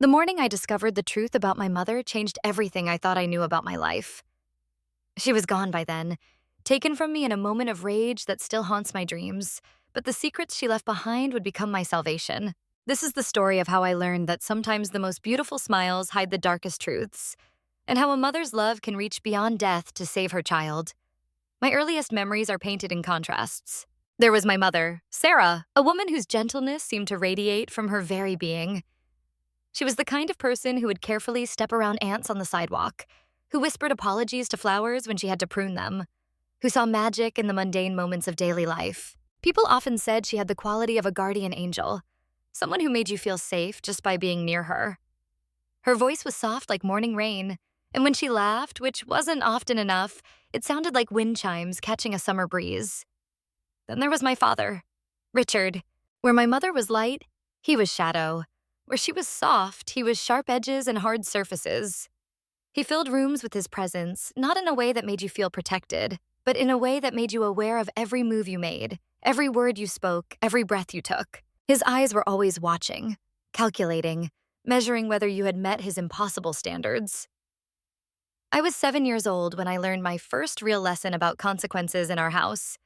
The morning I discovered the truth about my mother changed everything I thought I knew about my life. She was gone by then, taken from me in a moment of rage that still haunts my dreams, but the secrets she left behind would become my salvation. This is the story of how I learned that sometimes the most beautiful smiles hide the darkest truths, and how a mother's love can reach beyond death to save her child. My earliest memories are painted in contrasts. There was my mother, Sarah, a woman whose gentleness seemed to radiate from her very being. She was the kind of person who would carefully step around ants on the sidewalk, who whispered apologies to flowers when she had to prune them, who saw magic in the mundane moments of daily life. People often said she had the quality of a guardian angel, someone who made you feel safe just by being near her. Her voice was soft like morning rain, and when she laughed, which wasn't often enough, it sounded like wind chimes catching a summer breeze. Then there was my father, Richard. Where my mother was light, he was shadow. Where she was soft, he was sharp edges and hard surfaces. He filled rooms with his presence, not in a way that made you feel protected, but in a way that made you aware of every move you made, every word you spoke, every breath you took. His eyes were always watching, calculating, measuring whether you had met his impossible standards. I was 7 years old when I learned my first real lesson about consequences in our house.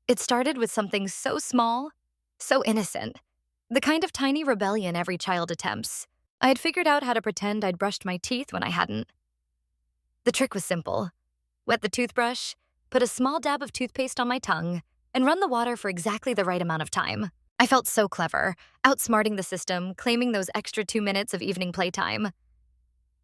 It started with something so small, so innocent, the kind of tiny rebellion every child attempts. I had figured out how to pretend I'd brushed my teeth when I hadn't. The trick was simple. Wet the toothbrush, put a small dab of toothpaste on my tongue, and run the water for exactly the right amount of time. I felt so clever, outsmarting the system, claiming those extra 2 minutes of evening playtime.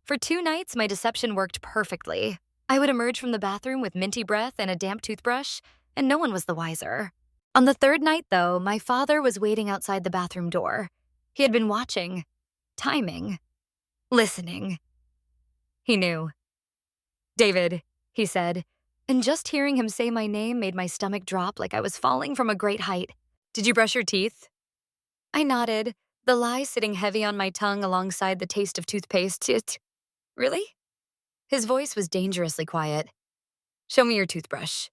For 2 nights, my deception worked perfectly. I would emerge from the bathroom with minty breath and a damp toothbrush, and no one was the wiser. On the 3rd night, though, my father was waiting outside the bathroom door. He had been watching, timing, listening. He knew. "David," he said, and just hearing him say my name made my stomach drop like I was falling from a great height. "Did you brush your teeth?" I nodded, the lie sitting heavy on my tongue alongside the taste of toothpaste. Really? His voice was dangerously quiet. "Show me your toothbrush."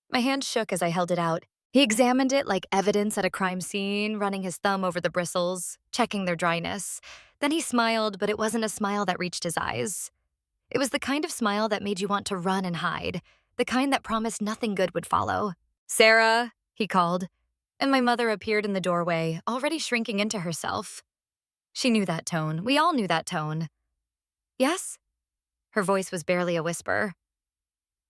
My hand shook as I held it out. He examined it like evidence at a crime scene, running his thumb over the bristles, checking their dryness. Then he smiled, but it wasn't a smile that reached his eyes. It was the kind of smile that made you want to run and hide, the kind that promised nothing good would follow. "Sarah," he called, and my mother appeared in the doorway, already shrinking into herself. She knew that tone. We all knew that tone. "Yes?" Her voice was barely a whisper.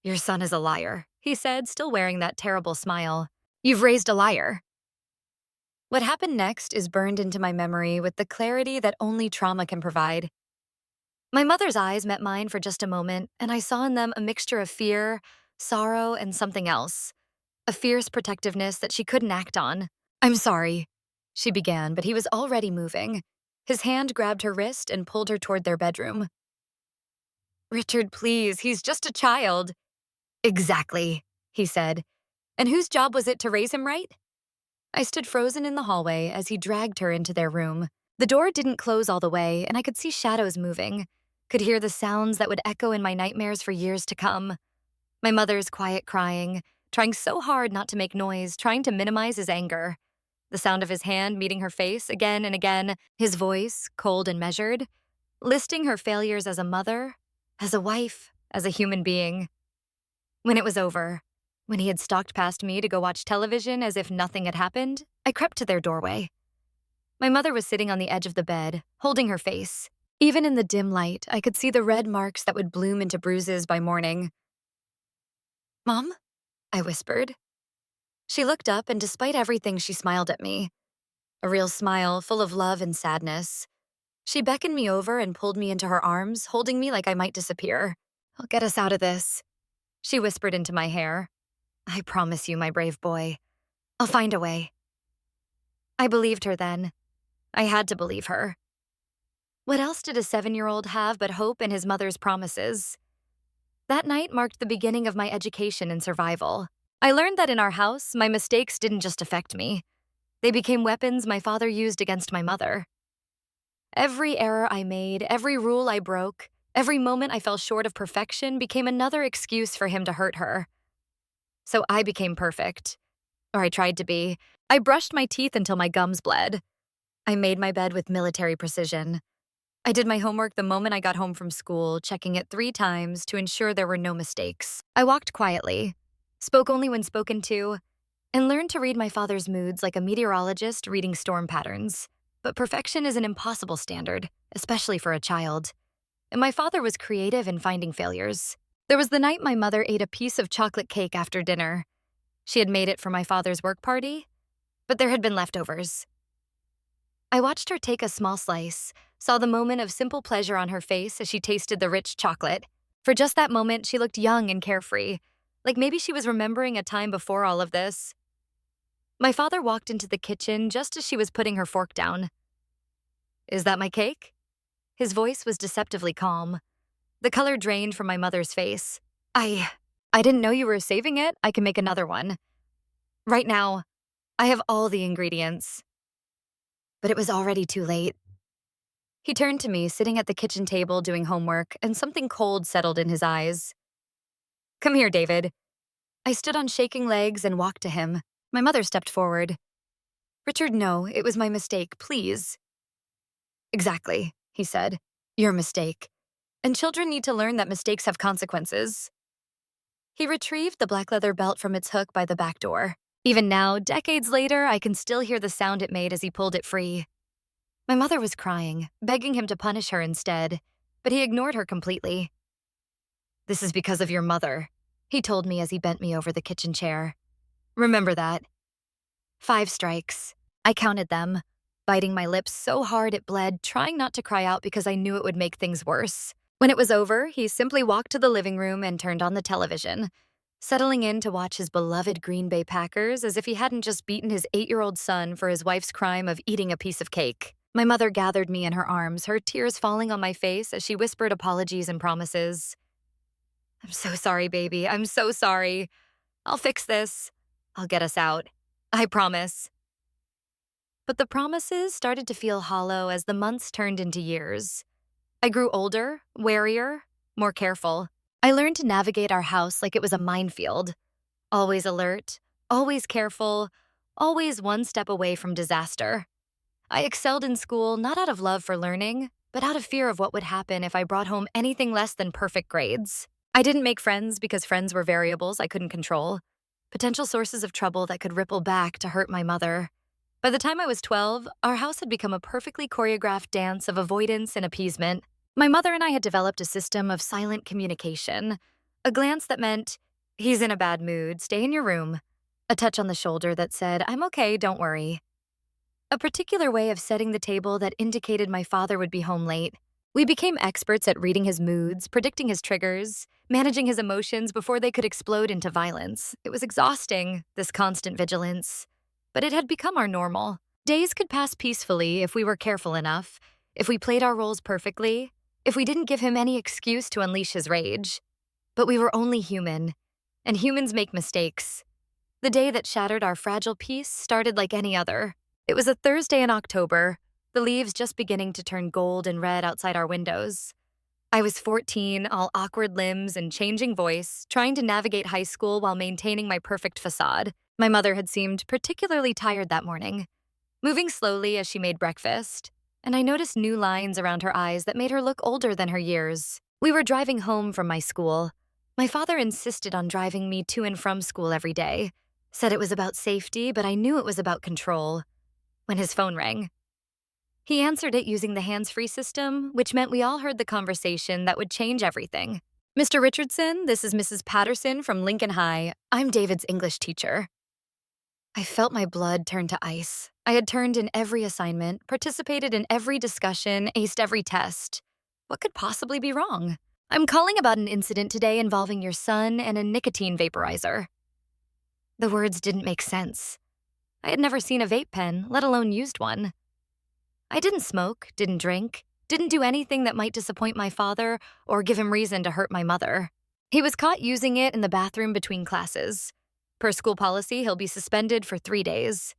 "Your son is a liar," he said, still wearing that terrible smile. "You've raised a liar." What happened next is burned into my memory with the clarity that only trauma can provide. My mother's eyes met mine for just a moment, and I saw in them a mixture of fear, sorrow, and something else. A fierce protectiveness that she couldn't act on. "I'm sorry," she began, but he was already moving. His hand grabbed her wrist and pulled her toward their bedroom. "Richard, please, he's just a child." "Exactly," he said. "And whose job was it to raise him right?" I stood frozen in the hallway as he dragged her into their room. The door didn't close all the way, and I could see shadows moving, could hear the sounds that would echo in my nightmares for years to come. My mother's quiet crying, trying so hard not to make noise, trying to minimize his anger. The sound of his hand meeting her face again and again, his voice, cold and measured, listing her failures as a mother, as a wife, as a human being. When it was over, when he had stalked past me to go watch television as if nothing had happened, I crept to their doorway. My mother was sitting on the edge of the bed, holding her face. Even in the dim light, I could see the red marks that would bloom into bruises by morning. "Mom?" I whispered. She looked up, and despite everything, she smiled at me. A real smile, full of love and sadness. She beckoned me over and pulled me into her arms, holding me like I might disappear. "I'll get us out of this," she whispered into my hair. "I promise you, my brave boy. I'll find a way." I believed her then. I had to believe her. What else did a 7-year-old have but hope in his mother's promises? That night marked the beginning of my education in survival. I learned that in our house, my mistakes didn't just affect me. They became weapons my father used against my mother. Every error I made, every rule I broke, every moment I fell short of perfection became another excuse for him to hurt her. So I became perfect. Or I tried to be. I brushed my teeth until my gums bled. I made my bed with military precision. I did my homework the moment I got home from school, checking it 3 times to ensure there were no mistakes. I walked quietly, spoke only when spoken to, and learned to read my father's moods like a meteorologist reading storm patterns. But perfection is an impossible standard, especially for a child. And my father was creative in finding failures. There was the night my mother ate a piece of chocolate cake after dinner. She had made it for my father's work party, but there had been leftovers. I watched her take a small slice, saw the moment of simple pleasure on her face as she tasted the rich chocolate. For just that moment, she looked young and carefree, like maybe she was remembering a time before all of this. My father walked into the kitchen just as she was putting her fork down. "Is that my cake?" His voice was deceptively calm. The color drained from my mother's face. I didn't know you were saving it. I can make another one. Right now, I have all the ingredients." But it was already too late. He turned to me, sitting at the kitchen table doing homework, and something cold settled in his eyes. "Come here, David." I stood on shaking legs and walked to him. My mother stepped forward. "Richard, no, it was my mistake, please." "Exactly," he said. "Your mistake. And children need to learn that mistakes have consequences." He retrieved the black leather belt from its hook by the back door. Even now, decades later, I can still hear the sound it made as he pulled it free. My mother was crying, begging him to punish her instead, but he ignored her completely. "This is because of your mother," he told me as he bent me over the kitchen chair. "Remember that." 5 strikes. I counted them, biting my lips so hard it bled, trying not to cry out because I knew it would make things worse. When it was over, he simply walked to the living room and turned on the television, settling in to watch his beloved Green Bay Packers as if he hadn't just beaten his 8-year-old son for his wife's crime of eating a piece of cake. My mother gathered me in her arms, her tears falling on my face as she whispered apologies and promises. "I'm so sorry, baby. I'm so sorry. I'll fix this. I'll get us out. I promise." But the promises started to feel hollow as the months turned into years. I grew older, warier, more careful. I learned to navigate our house like it was a minefield. Always alert, always careful, always one step away from disaster. I excelled in school not out of love for learning, but out of fear of what would happen if I brought home anything less than perfect grades. I didn't make friends because friends were variables I couldn't control, potential sources of trouble that could ripple back to hurt my mother. By the time I was 12, our house had become a perfectly choreographed dance of avoidance and appeasement. My mother and I had developed a system of silent communication, a glance that meant, "He's in a bad mood, stay in your room," a touch on the shoulder that said, "I'm okay, don't worry." A particular way of setting the table that indicated my father would be home late. We became experts at reading his moods, predicting his triggers, managing his emotions before they could explode into violence. It was exhausting, this constant vigilance. But it had become our normal. Days could pass peacefully if we were careful enough, if we played our roles perfectly, if we didn't give him any excuse to unleash his rage. But we were only human, and humans make mistakes. The day that shattered our fragile peace started like any other. It was a Thursday in October, the leaves just beginning to turn gold and red outside our windows. I was 14, all awkward limbs and changing voice, trying to navigate high school while maintaining my perfect facade. My mother had seemed particularly tired that morning, moving slowly as she made breakfast, and I noticed new lines around her eyes that made her look older than her years. We were driving home from my school. My father insisted on driving me to and from school every day, said it was about safety, but I knew it was about control. When his phone rang, he answered it using the hands-free system, which meant we all heard the conversation that would change everything. "Mr. Richardson, this is Mrs. Patterson from Lincoln High. I'm David's English teacher." I felt my blood turn to ice. I had turned in every assignment, participated in every discussion, aced every test. What could possibly be wrong? "I'm calling about an incident today involving your son and a nicotine vaporizer." The words didn't make sense. I had never seen a vape pen, let alone used one. I didn't smoke, didn't drink, didn't do anything that might disappoint my father or give him reason to hurt my mother. He was caught using it in the bathroom between classes. Per school policy, he'll be suspended for 3 days.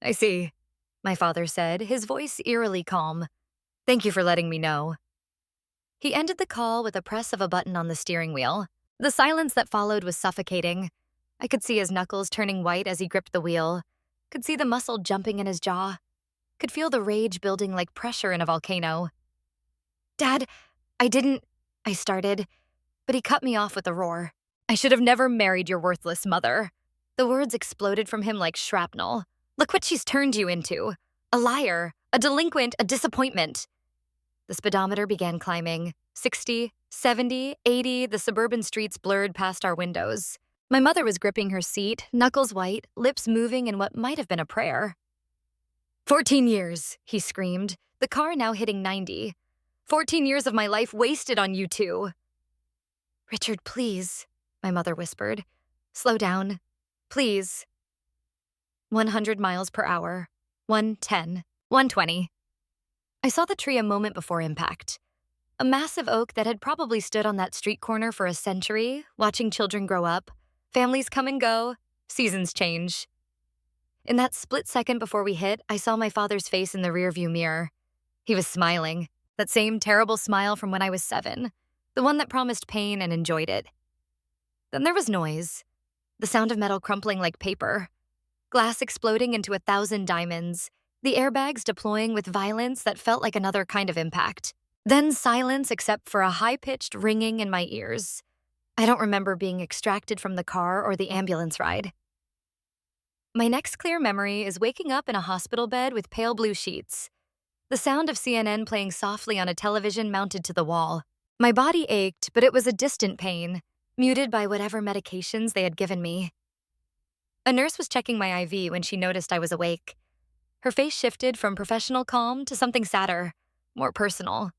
"I see," my father said, his voice eerily calm. "Thank you for letting me know." He ended the call with a press of a button on the steering wheel. The silence that followed was suffocating. I could see his knuckles turning white as he gripped the wheel, could see the muscle jumping in his jaw, could feel the rage building like pressure in a volcano. Dad, I didn't, I started, but he cut me off with a roar. I should have never married your worthless mother. The words exploded from him like shrapnel. Look what she's turned you into. A liar, a delinquent, a disappointment. The speedometer began climbing. 60, 70, 80, the suburban streets blurred past our windows. My mother was gripping her seat, knuckles white, lips moving in what might have been a prayer. 14 years, he screamed, the car now hitting 90. 14 years of my life wasted on you two. Richard, please, my mother whispered. Slow down, please. 100 miles per hour, 110, 120. I saw the tree a moment before impact. A massive oak that had probably stood on that street corner for a century, watching children grow up, families come and go, seasons change. In that split second before we hit, I saw my father's face in the rearview mirror. He was smiling, that same terrible smile from when I was 7, the one that promised pain and enjoyed it. Then there was noise, the sound of metal crumpling like paper, glass exploding into 1,000 diamonds, the airbags deploying with violence that felt like another kind of impact. Then silence except for a high-pitched ringing in my ears. I don't remember being extracted from the car or the ambulance ride. My next clear memory is waking up in a hospital bed with pale blue sheets, the sound of CNN playing softly on a television mounted to the wall. My body ached, but it was a distant pain, muted by whatever medications they had given me. A nurse was checking my IV when she noticed I was awake. Her face shifted from professional calm to something sadder, more personal.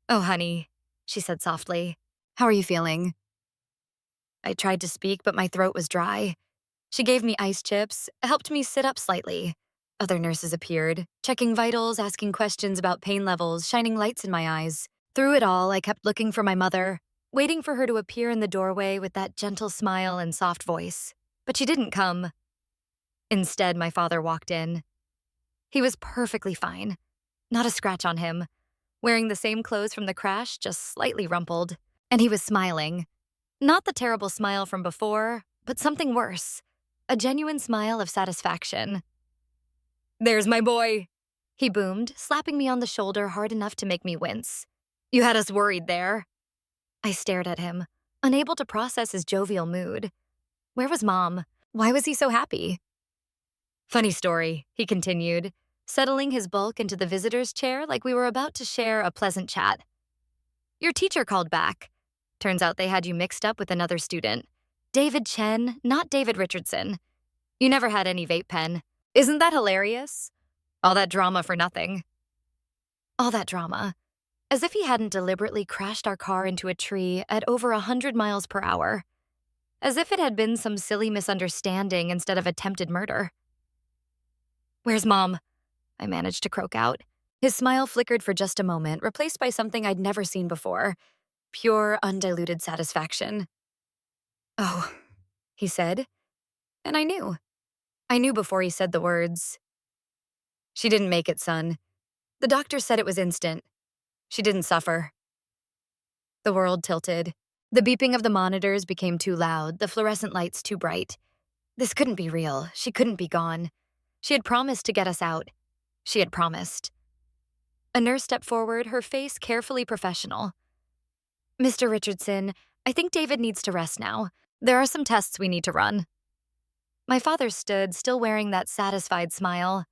"Oh, honey," she said softly. "How are you feeling?" I tried to speak, but my throat was dry. She gave me ice chips, helped me sit up slightly. Other nurses appeared, checking vitals, asking questions about pain levels, shining lights in my eyes. Through it all, I kept looking for my mother, waiting for her to appear in the doorway with that gentle smile and soft voice. But she didn't come. Instead, my father walked in. He was perfectly fine. Not a scratch on him. Wearing the same clothes from the crash, just slightly rumpled. And he was smiling. Not the terrible smile from before, but something worse. A genuine smile of satisfaction. "There's my boy," he boomed, slapping me on the shoulder hard enough to make me wince. "You had us worried there." I stared at him, unable to process his jovial mood. Where was Mom? Why was he so happy? "Funny story," he continued, settling his bulk into the visitor's chair like we were about to share a pleasant chat. "Your teacher called back. Turns out they had you mixed up with another student. David Chen, not David Richardson. You never had any vape pen. Isn't that hilarious? All that drama for nothing." All that drama. As if he hadn't deliberately crashed our car into a tree at over 100 miles per hour. As if it had been some silly misunderstanding instead of attempted murder. "Where's Mom?" I managed to croak out. His smile flickered for just a moment, replaced by something I'd never seen before. Pure, undiluted satisfaction. "Oh," he said. And I knew. I knew before he said the words. "She didn't make it, son. The doctor said it was instant. She didn't suffer." The world tilted. The beeping of the monitors became too loud, the fluorescent lights too bright. This couldn't be real. She couldn't be gone. She had promised to get us out. She had promised. A nurse stepped forward, her face carefully professional. "Mr. Richardson, I think David needs to rest now. There are some tests we need to run." My father stood, still wearing that satisfied smile.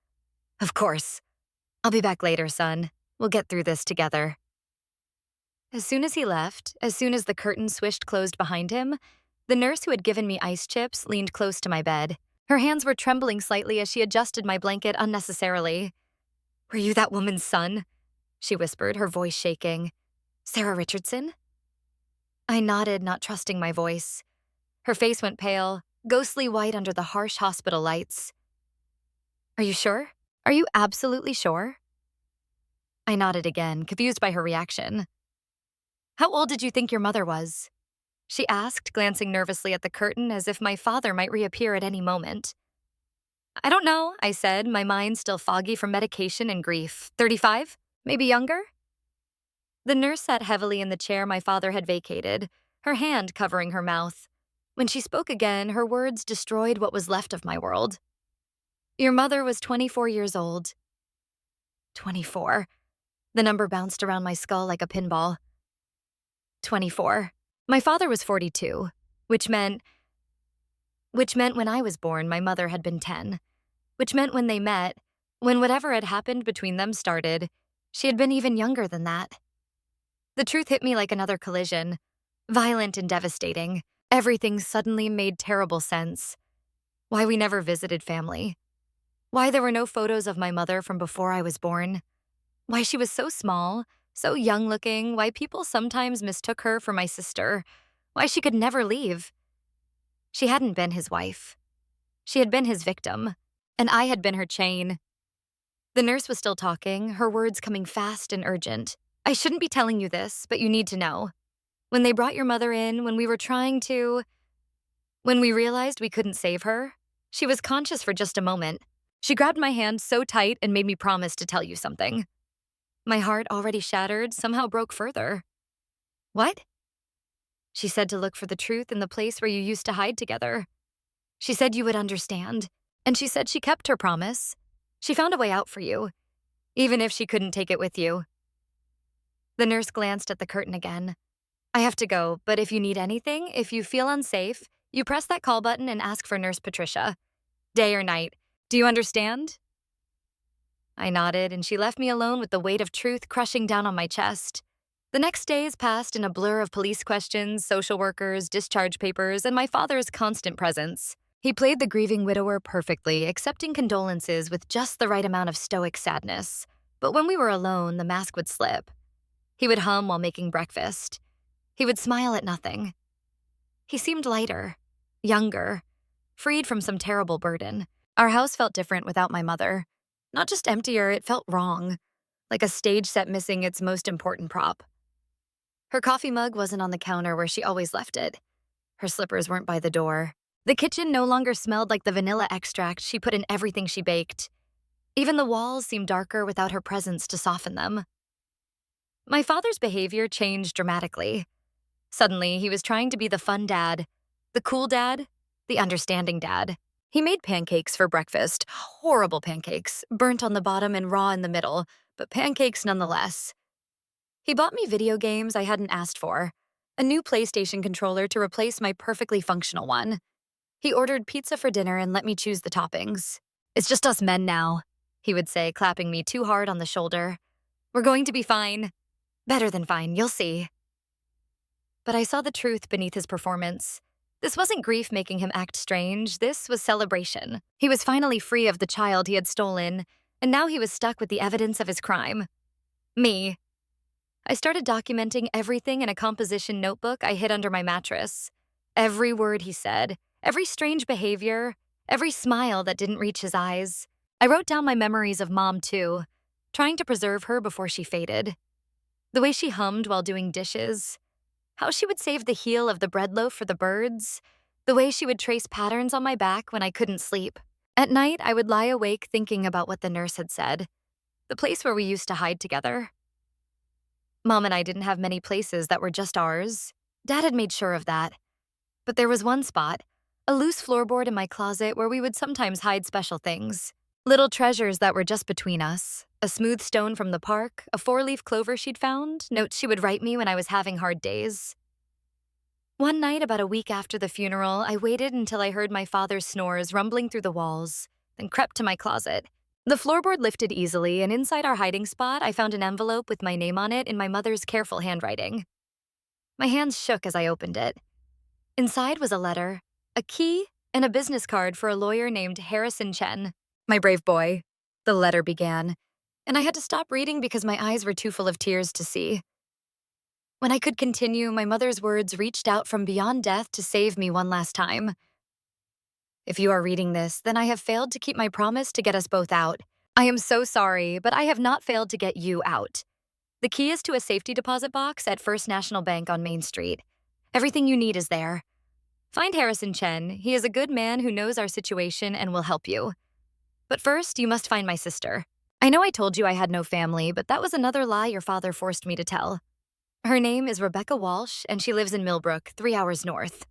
"Of course. I'll be back later, son. We'll get through this together." As soon as he left, as soon as the curtain swished closed behind him, the nurse who had given me ice chips leaned close to my bed. Her hands were trembling slightly as she adjusted my blanket unnecessarily. "Were you that woman's son?" she whispered, her voice shaking. "Sarah Richardson?" I nodded, not trusting my voice. Her face went pale, ghostly white under the harsh hospital lights. "Are you sure? Are you absolutely sure?" I nodded again, confused by her reaction. "How old did you think your mother was?" she asked, glancing nervously at the curtain as if my father might reappear at any moment. "I don't know," I said, my mind still foggy from medication and grief. 35? Maybe younger? The nurse sat heavily in the chair my father had vacated, her hand covering her mouth. When she spoke again, her words destroyed what was left of my world. "Your mother was 24 years old." 24. The number bounced around my skull like a pinball. 24. My father was 42, which meant when I was born, my mother had been 10, which meant when they met, when whatever had happened between them started, she had been even younger than that. The truth hit me like another collision, violent and devastating. Everything suddenly made terrible sense. Why we never visited family. Why there were no photos of my mother from before I was born. Why she was so small, so young-looking, why people sometimes mistook her for my sister. Why she could never leave. She hadn't been his wife. She had been his victim, and I had been her chain. The nurse was still talking, her words coming fast and urgent. I shouldn't be telling you this, but you need to know. When they brought your mother in, when we realized we couldn't save her, she was conscious for just a moment. She grabbed my hand so tight and made me promise to tell you something. My heart, already shattered, somehow broke further. What? She said to look for the truth in the place where you used to hide together. She said you would understand, and she said she kept her promise. She found a way out for you, even if she couldn't take it with you. The nurse glanced at the curtain again. I have to go, but if you need anything, if you feel unsafe, you press that call button and ask for Nurse Patricia. Day or night. Do you understand? I nodded, and she left me alone with the weight of truth crushing down on my chest. The next days passed in a blur of police questions, social workers, discharge papers, and my father's constant presence. He played the grieving widower perfectly, accepting condolences with just the right amount of stoic sadness. But when we were alone, the mask would slip. He would hum while making breakfast. He would smile at nothing. He seemed lighter, younger, freed from some terrible burden. Our house felt different without my mother. Not just emptier, it felt wrong, like a stage set missing its most important prop. Her coffee mug wasn't on the counter where she always left it. Her slippers weren't by the door. The kitchen no longer smelled like the vanilla extract she put in everything she baked. Even the walls seemed darker without her presence to soften them. My father's behavior changed dramatically. Suddenly, he was trying to be the fun dad, the cool dad, the understanding dad. He made pancakes for breakfast, horrible pancakes, burnt on the bottom and raw in the middle, but pancakes nonetheless. He bought me video games I hadn't asked for, a new PlayStation controller to replace my perfectly functional one. He ordered pizza for dinner and let me choose the toppings. It's just us men now, he would say, clapping me too hard on the shoulder. We're going to be fine. Better than fine, you'll see. But I saw the truth beneath his performance. This wasn't grief making him act strange, this was celebration. He was finally free of the child he had stolen, and now he was stuck with the evidence of his crime. Me. I started documenting everything in a composition notebook I hid under my mattress. Every word he said, every strange behavior, every smile that didn't reach his eyes. I wrote down my memories of Mom, too, trying to preserve her before she faded. The way she hummed while doing dishes, how she would save the heel of the bread loaf for the birds, the way she would trace patterns on my back when I couldn't sleep. At night, I would lie awake thinking about what the nurse had said, the place where we used to hide together. Mom and I didn't have many places that were just ours. Dad had made sure of that. But there was one spot, a loose floorboard in my closet where we would sometimes hide special things. Little treasures that were just between us. A smooth stone from the park, a 4-leaf clover she'd found, notes she would write me when I was having hard days. One night, about a week after the funeral, I waited until I heard my father's snores rumbling through the walls, then crept to my closet. The floorboard lifted easily, and inside our hiding spot, I found an envelope with my name on it in my mother's careful handwriting. My hands shook as I opened it. Inside was a letter, a key, and a business card for a lawyer named Harrison Chen. My brave boy, the letter began, and I had to stop reading because my eyes were too full of tears to see. When I could continue, my mother's words reached out from beyond death to save me one last time. If you are reading this, then I have failed to keep my promise to get us both out. I am so sorry, but I have not failed to get you out. The key is to a safety deposit box at First National Bank on Main Street. Everything you need is there. Find Harrison Chen. He is a good man who knows our situation and will help you. But first, you must find my sister. I know I told you I had no family, but that was another lie your father forced me to tell. Her name is Rebecca Walsh, and she lives in Millbrook, 3 hours north.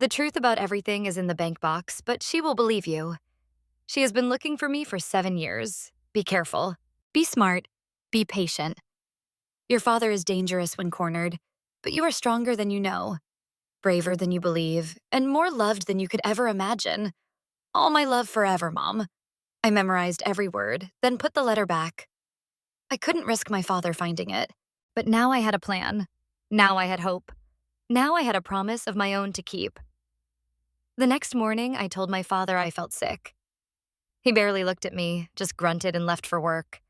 The truth about everything is in the bank box, but she will believe you. She has been looking for me for 7 years. Be careful. Be smart. Be patient. Your father is dangerous when cornered, but you are stronger than you know, braver than you believe, and more loved than you could ever imagine. All my love forever, Mom. I memorized every word, then put the letter back. I couldn't risk my father finding it. But now I had a plan. Now I had hope. Now I had a promise of my own to keep. The next morning, I told my father I felt sick. He barely looked at me, just grunted and left for work.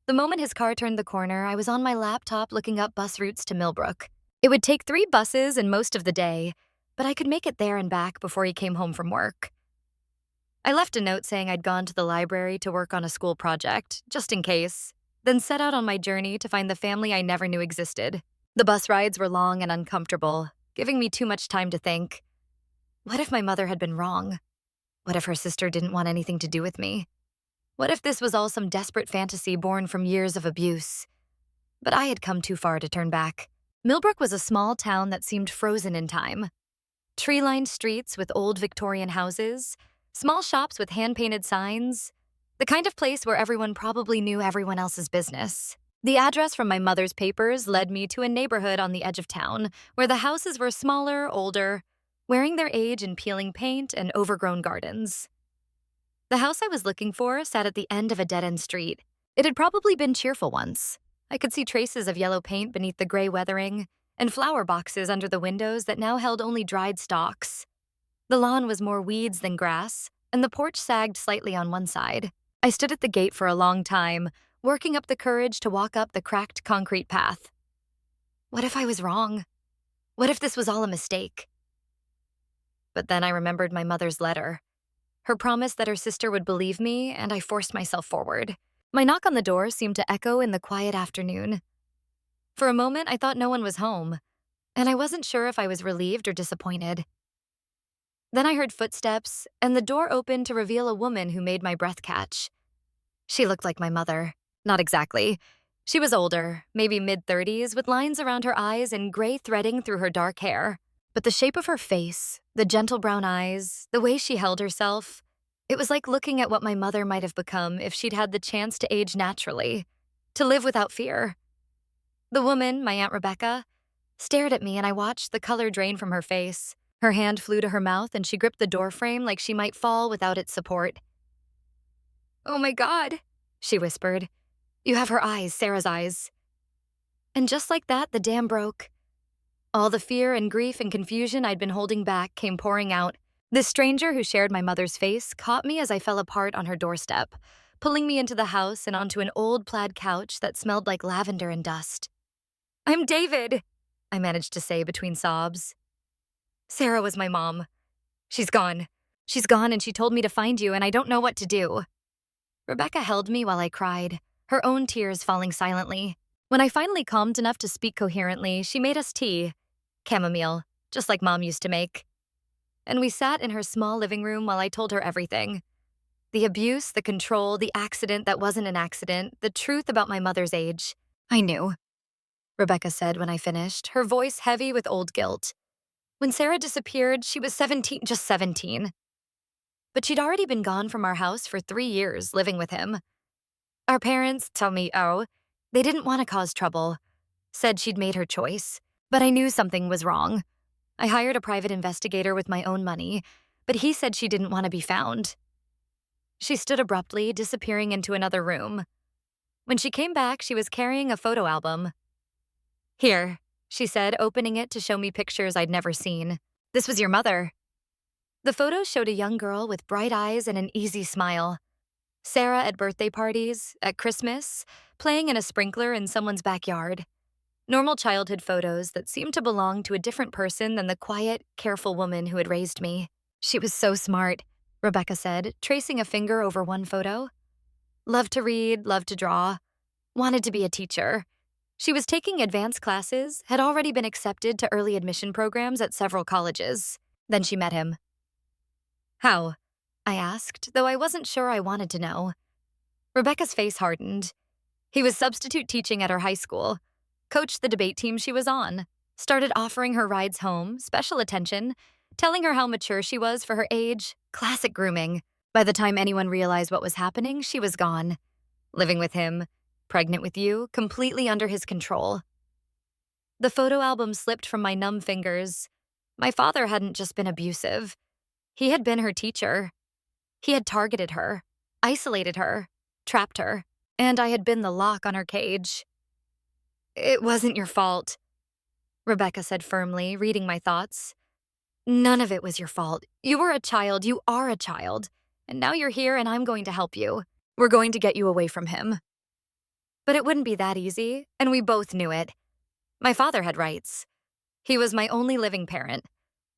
The moment his car turned the corner, I was on my laptop looking up bus routes to Millbrook. It would take 3 buses and most of the day, but I could make it there and back before he came home from work. I left a note saying I'd gone to the library to work on a school project, just in case, then set out on my journey to find the family I never knew existed. The bus rides were long and uncomfortable, giving me too much time to think. What if my mother had been wrong? What if her sister didn't want anything to do with me? What if this was all some desperate fantasy born from years of abuse? But I had come too far to turn back. Millbrook was a small town that seemed frozen in time. Tree-lined streets with old Victorian houses, small shops with hand-painted signs, the kind of place where everyone probably knew everyone else's business. The address from my mother's papers led me to a neighborhood on the edge of town, where the houses were smaller, older, wearing their age in peeling paint and overgrown gardens. The house I was looking for sat at the end of a dead-end street. It had probably been cheerful once. I could see traces of yellow paint beneath the gray weathering, and flower boxes under the windows that now held only dried stalks. The lawn was more weeds than grass, and the porch sagged slightly on one side. I stood at the gate for a long time, working up the courage to walk up the cracked concrete path. What if I was wrong? What if this was all a mistake? But then I remembered my mother's letter. Her promise that her sister would believe me, and I forced myself forward. My knock on the door seemed to echo in the quiet afternoon. For a moment, I thought no one was home, and I wasn't sure if I was relieved or disappointed. Then I heard footsteps, and the door opened to reveal a woman who made my breath catch. She looked like my mother. Not exactly. She was older, maybe mid-30s, with lines around her eyes and gray threading through her dark hair. But the shape of her face, the gentle brown eyes, the way she held herself, it was like looking at what my mother might have become if she'd had the chance to age naturally, to live without fear. The woman, my Aunt Rebecca, stared at me and I watched the color drain from her face. Her hand flew to her mouth and she gripped the doorframe like she might fall without its support. "Oh my God," she whispered. "You have her eyes, Sarah's eyes." And just like that, the dam broke. All the fear and grief and confusion I'd been holding back came pouring out. This stranger who shared my mother's face caught me as I fell apart on her doorstep, pulling me into the house and onto an old plaid couch that smelled like lavender and dust. "I'm David," I managed to say between sobs. "Sarah was my mom. She's gone. She's gone and she told me to find you and I don't know what to do." Rebecca held me while I cried, her own tears falling silently. When I finally calmed enough to speak coherently, she made us tea. Chamomile, just like Mom used to make. And we sat in her small living room while I told her everything. The abuse, the control, the accident that wasn't an accident, the truth about my mother's age. "I knew," Rebecca said when I finished, her voice heavy with old guilt. "When Sarah disappeared, she was 17, just 17. But she'd already been gone from our house for 3 years, living with him. Our parents tell me, they didn't want to cause trouble. Said she'd made her choice. But I knew something was wrong. I hired a private investigator with my own money, but he said she didn't want to be found." She stood abruptly, disappearing into another room. When she came back, she was carrying a photo album. "Here," she said, opening it to show me pictures I'd never seen. "This was your mother." The photos showed a young girl with bright eyes and an easy smile. Sarah at birthday parties, at Christmas, playing in a sprinkler in someone's backyard. Normal childhood photos that seemed to belong to a different person than the quiet, careful woman who had raised me. "She was so smart," Rebecca said, tracing a finger over one photo. "Loved to read, loved to draw. Wanted to be a teacher. She was taking advanced classes, had already been accepted to early admission programs at several colleges. Then she met him." "How?" I asked, though I wasn't sure I wanted to know. Rebecca's face hardened. "He was substitute teaching at her high school, coached the debate team she was on, started offering her rides home, special attention, telling her how mature she was for her age, classic grooming. By the time anyone realized what was happening, she was gone. Living with him, pregnant with you, completely under his control. The photo album slipped from my numb fingers. My father hadn't just been abusive. He had been her teacher. He had targeted her, isolated her, trapped her, and I had been the lock on her cage. "It wasn't your fault," Rebecca said firmly, reading my thoughts. "None of it was your fault. You were a child, you are a child. And now you're here and I'm going to help you. We're going to get you away from him." But it wouldn't be that easy, and we both knew it. My father had rights. He was my only living parent.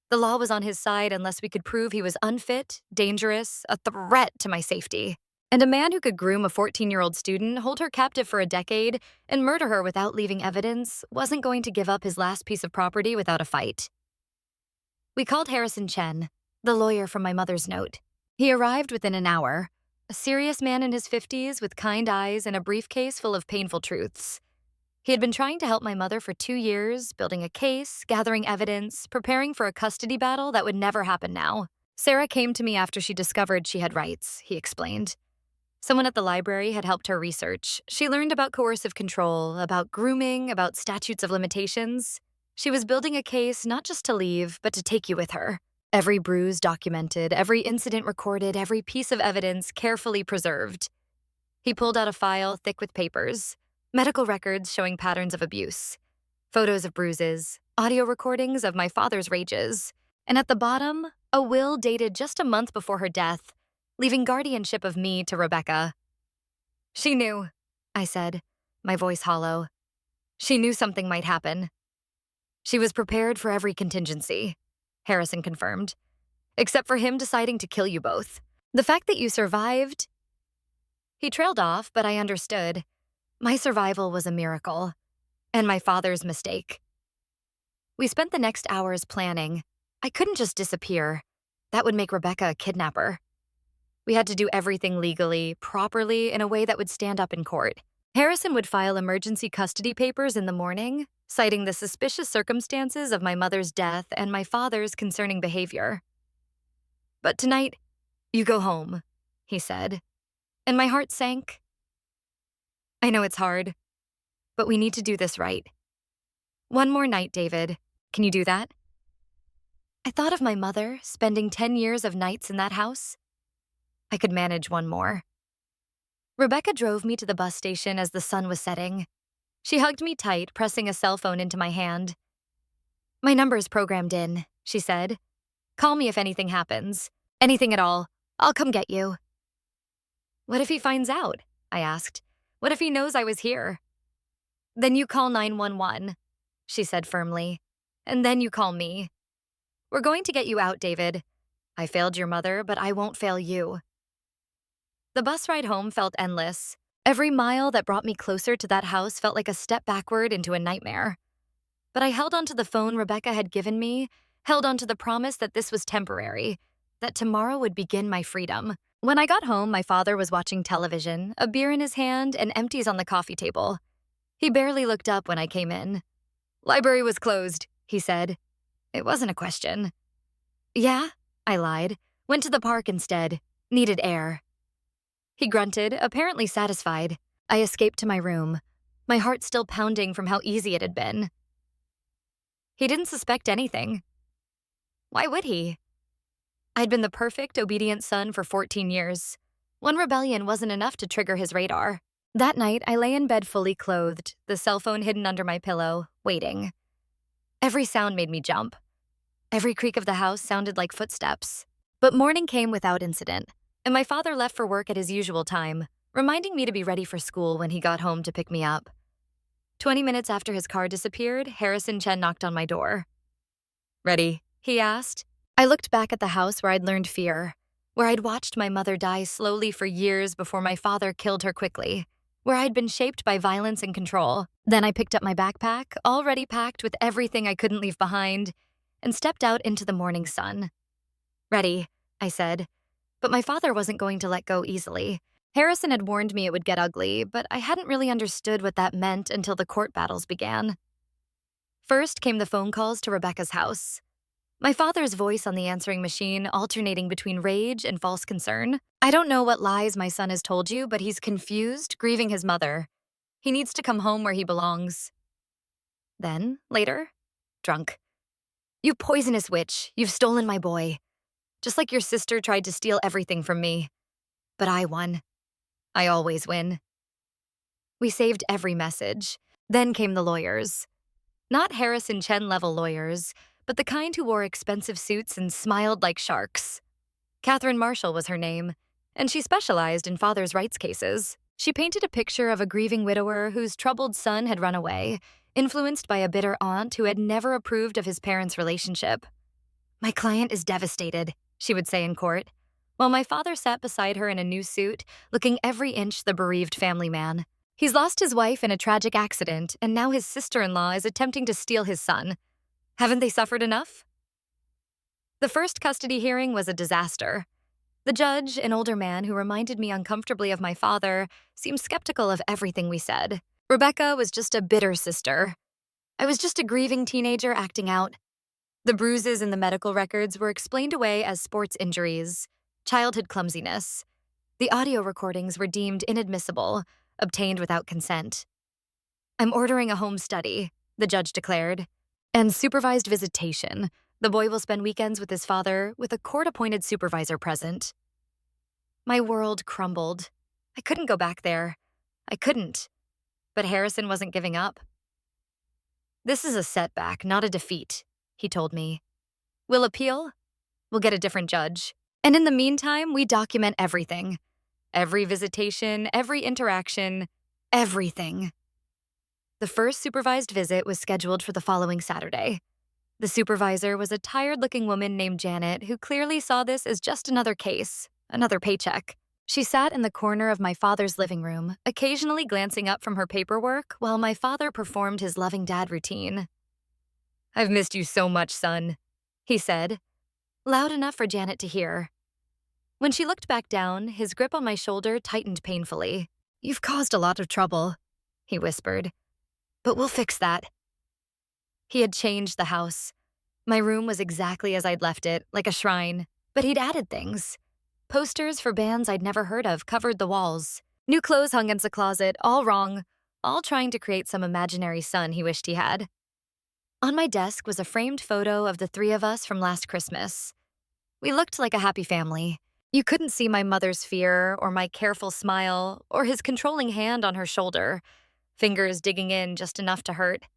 The law was on his side unless we could prove he was unfit, dangerous, a threat to my safety. And a man who could groom a 14-year-old student, hold her captive for a decade, and murder her without leaving evidence wasn't going to give up his last piece of property without a fight. We called Harrison Chen, the lawyer from my mother's note. He arrived within an hour, a serious man in his 50s with kind eyes and a briefcase full of painful truths. He had been trying to help my mother for 2 years, building a case, gathering evidence, preparing for a custody battle that would never happen now. "Sarah came to me after she discovered she had rights," he explained. "Someone at the library had helped her research. She learned about coercive control, about grooming, about statutes of limitations. She was building a case not just to leave, but to take you with her. Every bruise documented, every incident recorded, every piece of evidence carefully preserved." He pulled out a file thick with papers, medical records showing patterns of abuse, photos of bruises, audio recordings of my father's rages, and at the bottom, a will dated just a month before her death, leaving guardianship of me to Rebecca. "She knew," I said, my voice hollow. "She knew something might happen." "She was prepared for every contingency," Harrison confirmed, "except for him deciding to kill you both. The fact that you survived—" He trailed off, but I understood. My survival was a miracle, and my father's mistake. We spent the next hours planning. I couldn't just disappear. That would make Rebecca a kidnapper. We had to do everything legally, properly, in a way that would stand up in court. Harrison would file emergency custody papers in the morning, citing the suspicious circumstances of my mother's death and my father's concerning behavior. "But tonight, you go home," he said, and my heart sank. "I know it's hard, but we need to do this right. One more night, David. Can you do that?" I thought of my mother spending 10 years of nights in that house. I could manage one more. Rebecca drove me to the bus station as the sun was setting. She hugged me tight, pressing a cell phone into my hand. "My number's programmed in," she said. "Call me if anything happens. Anything at all. I'll come get you." "What if he finds out?" I asked. "What if he knows I was here?" "Then you call 911, she said firmly. "And then you call me. We're going to get you out, David. I failed your mother, but I won't fail you." The bus ride home felt endless. Every mile that brought me closer to that house felt like a step backward into a nightmare. But I held onto the phone Rebecca had given me, held onto the promise that this was temporary, that tomorrow would begin my freedom. When I got home, my father was watching television, a beer in his hand and empties on the coffee table. He barely looked up when I came in. "Library was closed," he said. It wasn't a question. "Yeah?" I lied. "Went to the park instead. Needed air." He grunted, apparently satisfied. I escaped to my room, my heart still pounding from how easy it had been. He didn't suspect anything. Why would he? I'd been the perfect, obedient son for 14 years. One rebellion wasn't enough to trigger his radar. That night, I lay in bed fully clothed, the cell phone hidden under my pillow, waiting. Every sound made me jump. Every creak of the house sounded like footsteps. But morning came without incident, and my father left for work at his usual time, reminding me to be ready for school when he got home to pick me up. 20 minutes after his car disappeared, Harrison Chen knocked on my door. "Ready?" he asked. I looked back at the house where I'd learned fear, where I'd watched my mother die slowly for years before my father killed her quickly, where I'd been shaped by violence and control. Then I picked up my backpack, already packed with everything I couldn't leave behind, and stepped out into the morning sun. "Ready," I said. But my father wasn't going to let go easily. Harrison had warned me it would get ugly, but I hadn't really understood what that meant until the court battles began. First came the phone calls to Rebecca's house. My father's voice on the answering machine alternating between rage and false concern. "I don't know what lies my son has told you, but he's confused, grieving his mother. He needs to come home where he belongs. Then, later, drunk. You poisonous witch, you've stolen my boy. Just like your sister tried to steal everything from me. But I won. I always win. We saved every message. Then came the lawyers. Not Harrison Chen-level lawyers, but the kind who wore expensive suits and smiled like sharks. Catherine Marshall was her name, and she specialized in father's rights cases. She painted a picture of a grieving widower whose troubled son had run away, influenced by a bitter aunt who had never approved of his parents' relationship. "My client is devastated," she would say in court, while my father sat beside her in a new suit, looking every inch the bereaved family man. He's lost his wife in a tragic accident, and now his sister-in-law is attempting to steal his son. Haven't they suffered enough? The first custody hearing was a disaster. The judge, an older man who reminded me uncomfortably of my father, seemed skeptical of everything we said. Rebecca was just a bitter sister. I was just a grieving teenager acting out. The bruises in the medical records were explained away as sports injuries, childhood clumsiness. The audio recordings were deemed inadmissible, obtained without consent. "I'm ordering a home study," the judge declared, "and supervised visitation. The boy will spend weekends with his father, with a court-appointed supervisor present." My world crumbled. I couldn't go back there. I couldn't. But Harrison wasn't giving up. "This is a setback, not a defeat," he told me. "We'll appeal. We'll get a different judge. And in the meantime, we document everything. Every visitation, every interaction, everything." The first supervised visit was scheduled for the following Saturday. The supervisor was a tired-looking woman named Janet who clearly saw this as just another case, another paycheck. She sat in the corner of my father's living room, occasionally glancing up from her paperwork while my father performed his loving dad routine. "I've missed you so much, son," he said, loud enough for Janet to hear. When she looked back down, his grip on my shoulder tightened painfully. "You've caused a lot of trouble," he whispered, "but we'll fix that." He had changed the house. My room was exactly as I'd left it, like a shrine, but he'd added things. Posters for bands I'd never heard of covered the walls. New clothes hung in the closet, all wrong, all trying to create some imaginary son he wished he had. On my desk was a framed photo of the three of us from last Christmas. We looked like a happy family. You couldn't see my mother's fear, or my careful smile, or his controlling hand on her shoulder, fingers digging in just enough to hurt.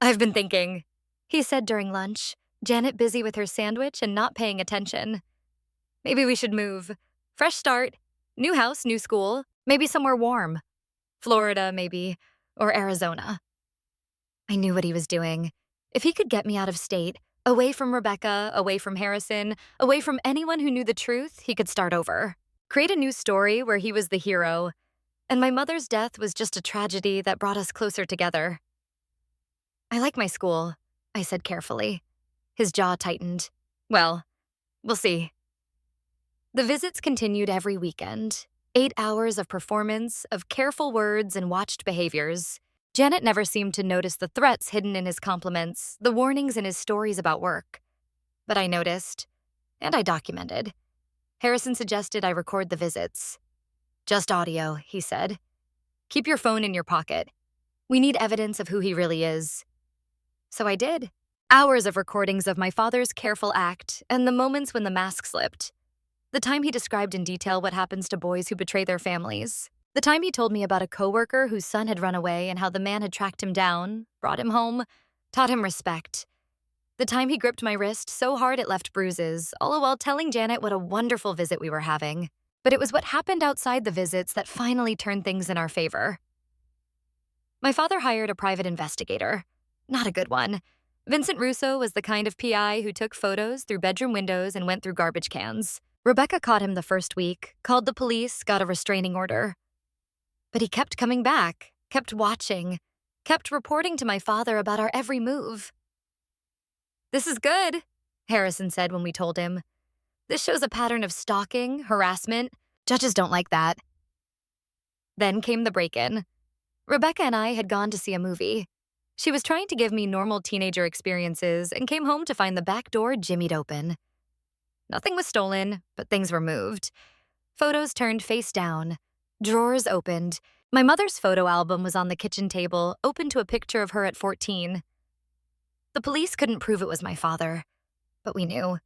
"I've been thinking," he said during lunch, Janet busy with her sandwich and not paying attention. "Maybe we should move. Fresh start. New house, new school. Maybe somewhere warm. Florida, maybe. Or Arizona." I knew what he was doing. If he could get me out of state, away from Rebecca, away from Harrison, away from anyone who knew the truth, he could start over. Create a new story where he was the hero. And my mother's death was just a tragedy that brought us closer together. "I like my school," I said carefully. His jaw tightened. "Well, we'll see." The visits continued every weekend. 8 hours of performance, of careful words and watched behaviors. Janet never seemed to notice the threats hidden in his compliments, the warnings in his stories about work. But I noticed, and I documented. Harrison suggested I record the visits. "Just audio," he said. "Keep your phone in your pocket. We need evidence of who he really is." So I did. Hours of recordings of my father's careful act and the moments when the mask slipped. The time he described in detail what happens to boys who betray their families. The time he told me about a coworker whose son had run away and how the man had tracked him down, brought him home, taught him respect. The time he gripped my wrist so hard it left bruises, all the while telling Janet what a wonderful visit we were having. But it was what happened outside the visits that finally turned things in our favor. My father hired a private investigator. Not a good one. Vincent Russo was the kind of PI who took photos through bedroom windows and went through garbage cans. Rebecca caught him the first week, called the police, got a restraining order. But he kept coming back, kept watching, kept reporting to my father about our every move. "This is good," Harrison said when we told him. "This shows a pattern of stalking, harassment. Judges don't like that." Then came the break-in. Rebecca and I had gone to see a movie. She was trying to give me normal teenager experiences and came home to find the back door jimmied open. Nothing was stolen, but things were moved. Photos turned face down, drawers opened, My mother's photo album was on the kitchen table, open to a picture of her at 14. The police couldn't prove it was my father, but we knew.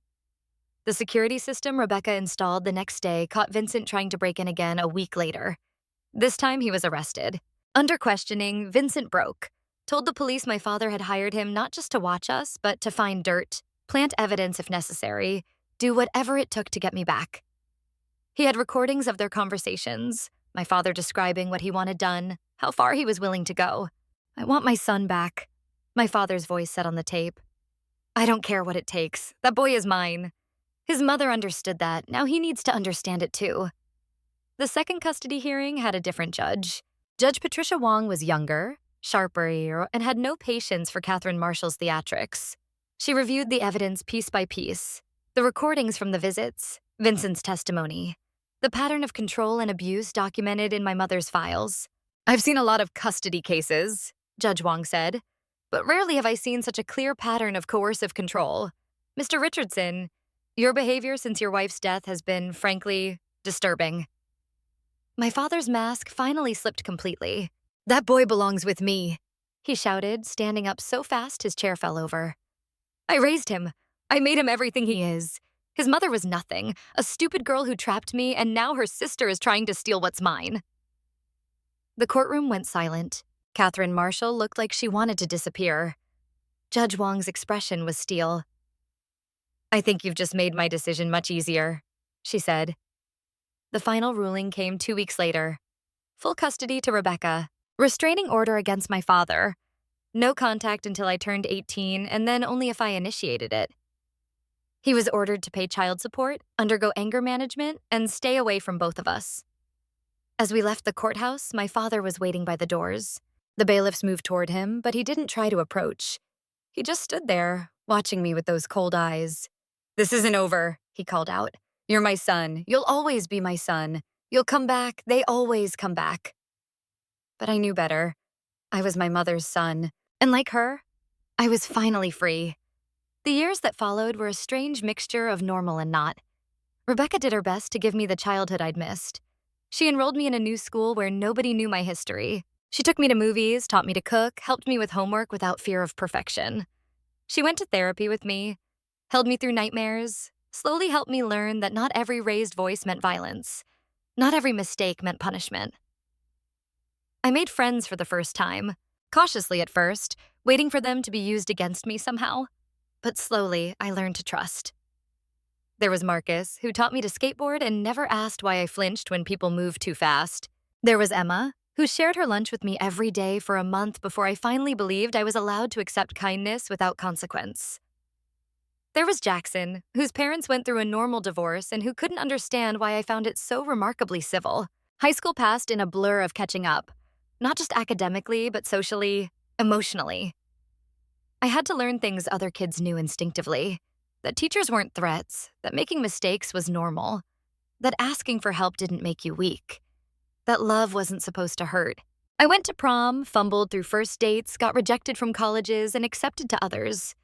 The security system Rebecca installed the next day caught Vincent trying to break in again a week later. This time he was arrested. Under questioning, Vincent broke, told the police my father had hired him not just to watch us, but to find dirt, plant evidence if necessary, do whatever it took to get me back. He had recordings of their conversations, my father describing what he wanted done, how far he was willing to go. "I want my son back," my father's voice said on the tape. "I don't care what it takes. That boy is mine." His mother understood that. Now he needs to understand it too. The second custody hearing had a different judge. Judge Patricia Wong was younger, sharper, and had no patience for Catherine Marshall's theatrics. She reviewed the evidence piece by piece, the recordings from the visits, Vincent's testimony, the pattern of control and abuse documented in my mother's files. "I've seen a lot of custody cases," Judge Wong said, "but rarely have I seen such a clear pattern of coercive control. Mr. Richardson, your behavior since your wife's death has been, frankly, disturbing." My father's mask finally slipped completely. "That boy belongs with me," he shouted, standing up so fast his chair fell over. "I raised him. I made him everything he is. His mother was nothing, a stupid girl who trapped me, and now her sister is trying to steal what's mine." The courtroom went silent. Catherine Marshall looked like she wanted to disappear. Judge Wong's expression was steel. "I think you've just made my decision much easier," she said. The final ruling came 2 weeks later. Full custody to Rebecca. Restraining order against my father. No contact until I turned 18, and then only if I initiated it. He was ordered to pay child support, undergo anger management, and stay away from both of us. As we left the courthouse, my father was waiting by the doors. The bailiffs moved toward him, but he didn't try to approach. He just stood there, watching me with those cold eyes. "This isn't over," he called out. "You're my son. You'll always be my son. You'll come back. They always come back." But I knew better. I was my mother's son. And like her, I was finally free. The years that followed were a strange mixture of normal and not. Rebecca did her best to give me the childhood I'd missed. She enrolled me in a new school where nobody knew my history. She took me to movies, taught me to cook, helped me with homework without fear of perfection. She went to therapy with me, held me through nightmares, slowly helped me learn that not every raised voice meant violence. Not every mistake meant punishment. I made friends for the first time, cautiously at first, waiting for them to be used against me somehow. But slowly, I learned to trust. There was Marcus, who taught me to skateboard and never asked why I flinched when people moved too fast. There was Emma, who shared her lunch with me every day for a month before I finally believed I was allowed to accept kindness without consequence. There was Jackson, whose parents went through a normal divorce and who couldn't understand why I found it so remarkably civil. High school passed in a blur of catching up, not just academically, but socially, emotionally. I had to learn things other kids knew instinctively, that teachers weren't threats, that making mistakes was normal, that asking for help didn't make you weak, that love wasn't supposed to hurt. I went to prom, fumbled through first dates, got rejected from colleges, and accepted to others.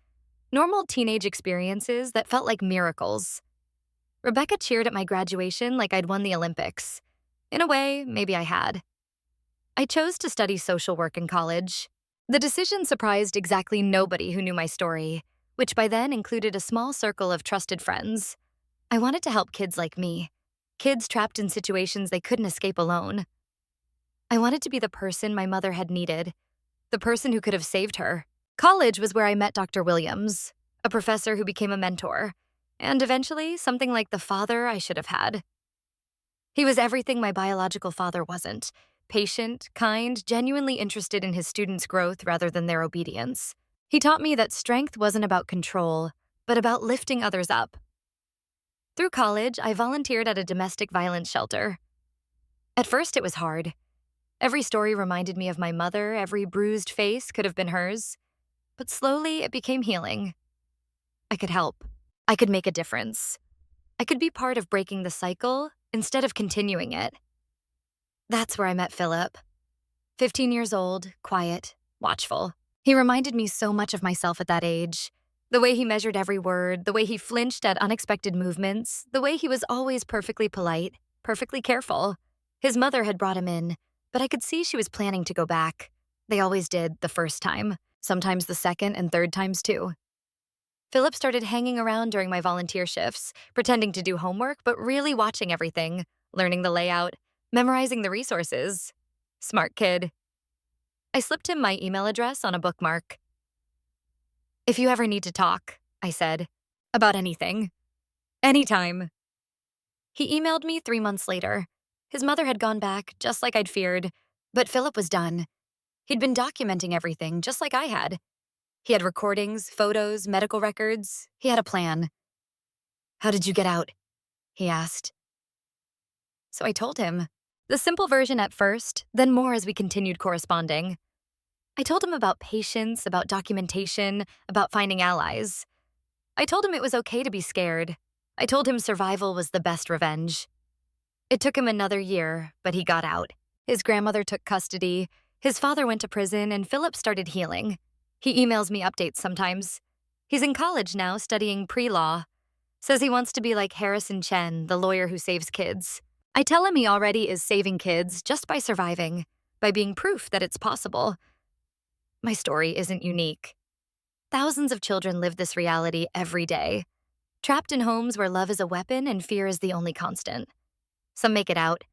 Normal teenage experiences that felt like miracles. Rebecca cheered at my graduation like I'd won the Olympics. In a way, maybe I had. I chose to study social work in college. The decision surprised exactly nobody who knew my story, which by then included a small circle of trusted friends. I wanted to help kids like me, kids trapped in situations they couldn't escape alone. I wanted to be the person my mother had needed, the person who could have saved her. College was where I met Dr. Williams, a professor who became a mentor, and eventually something like the father I should have had. He was everything my biological father wasn't: patient, kind, genuinely interested in his students' growth rather than their obedience. He taught me that strength wasn't about control, but about lifting others up. Through college, I volunteered at a domestic violence shelter. At first, it was hard. Every story reminded me of my mother, every bruised face could have been hers. But slowly, it became healing. I could help. I could make a difference. I could be part of breaking the cycle instead of continuing it. That's where I met Philip. 15 years old, quiet, watchful. He reminded me so much of myself at that age. The way he measured every word, the way he flinched at unexpected movements, the way he was always perfectly polite, perfectly careful. His mother had brought him in, but I could see she was planning to go back. They always did the first time, sometimes the second and third times too. Philip started hanging around during my volunteer shifts, pretending to do homework, but really watching everything, learning the layout, memorizing the resources. Smart kid. I slipped him my email address on a bookmark. "If you ever need to talk," I said, "about anything, anytime." He emailed me 3 months later. His mother had gone back, just like I'd feared, but Philip was done. He'd been documenting everything, just like I had. He had recordings, photos, medical records. He had a plan. "How did you get out?" he asked. So I told him. The simple version at first, then more as we continued corresponding. I told him about patience, about documentation, about finding allies. I told him it was okay to be scared. I told him survival was the best revenge. It took him another year, but he got out. His grandmother took custody, his father went to prison, and Philip started healing. He emails me updates sometimes. He's in college now, studying pre-law. Says he wants to be like Harrison Chen, the lawyer who saves kids. I tell him he already is saving kids just by surviving, by being proof that it's possible. My story isn't unique. Thousands of children live this reality every day, trapped in homes where love is a weapon and fear is the only constant. Some make it out.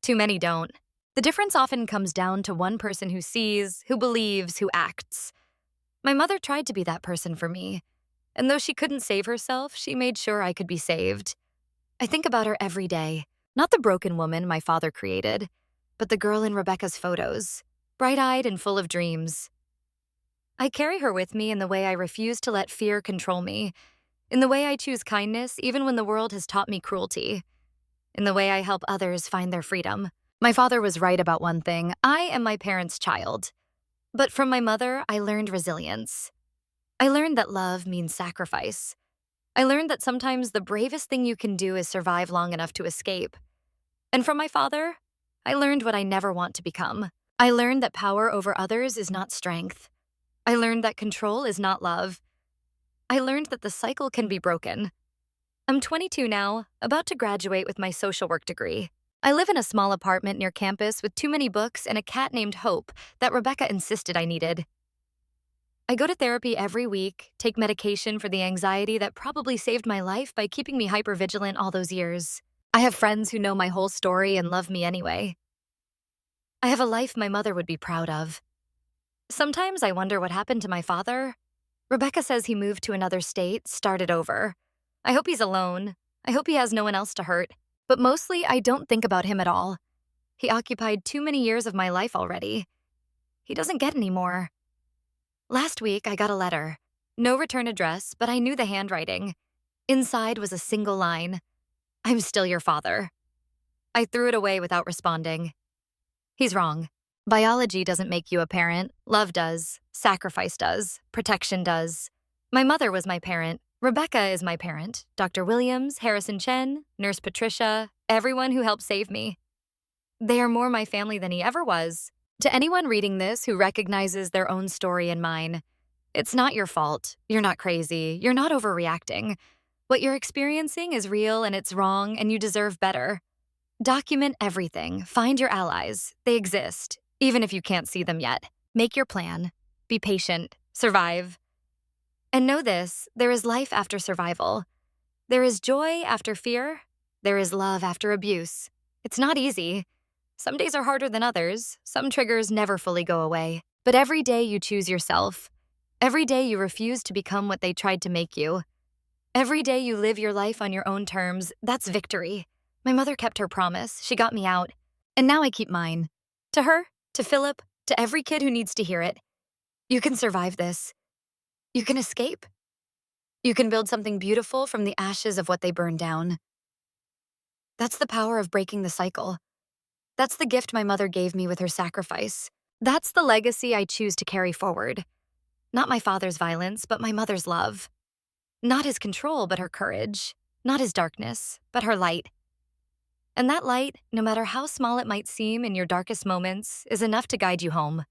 Too many don't. The difference often comes down to one person who sees, who believes, who acts. My mother tried to be that person for me, and though she couldn't save herself, she made sure I could be saved. I think about her every day, not the broken woman my father created, but the girl in Rebecca's photos, bright-eyed and full of dreams. I carry her with me in the way I refuse to let fear control me, in the way I choose kindness even when the world has taught me cruelty, in the way I help others find their freedom. My father was right about one thing: I am my parents' child. But from my mother, I learned resilience. I learned that love means sacrifice. I learned that sometimes the bravest thing you can do is survive long enough to escape. And from my father, I learned what I never want to become. I learned that power over others is not strength. I learned that control is not love. I learned that the cycle can be broken. I'm 22 now, about to graduate with my social work degree. I live in a small apartment near campus with too many books and a cat named Hope that Rebecca insisted I needed. I go to therapy every week, take medication for the anxiety that probably saved my life by keeping me hypervigilant all those years. I have friends who know my whole story and love me anyway. I have a life my mother would be proud of. Sometimes I wonder what happened to my father. Rebecca says he moved to another state, started over. I hope he's alone. I hope he has no one else to hurt. But mostly, I don't think about him at all. He occupied too many years of my life already. He doesn't get any more. Last week, I got a letter. No return address, but I knew the handwriting. Inside was a single line: "I'm still your father." I threw it away without responding. He's wrong. Biology doesn't make you a parent. Love does. Sacrifice does. Protection does. My mother was my parent. Rebecca is my parent. Dr. Williams, Harrison Chen, Nurse Patricia, everyone who helped save me. They are more my family than he ever was. To anyone reading this who recognizes their own story in mine, it's not your fault. You're not crazy. You're not overreacting. What you're experiencing is real and it's wrong, and you deserve better. Document everything. Find your allies. They exist, even if you can't see them yet. Make your plan. Be patient. Survive. And know this: there is life after survival. There is joy after fear. There is love after abuse. It's not easy. Some days are harder than others. Some triggers never fully go away. But every day you choose yourself. Every day you refuse to become what they tried to make you. Every day you live your life on your own terms. That's victory. My mother kept her promise. She got me out. And now I keep mine. To her, to Philip, to every kid who needs to hear it: you can survive this. You can escape. You can build something beautiful from the ashes of what they burned down. That's the power of breaking the cycle. That's the gift my mother gave me with her sacrifice. That's the legacy I choose to carry forward. Not my father's violence, but my mother's love. Not his control, but her courage. Not his darkness, but her light. And that light, no matter how small it might seem in your darkest moments, is enough to guide you home.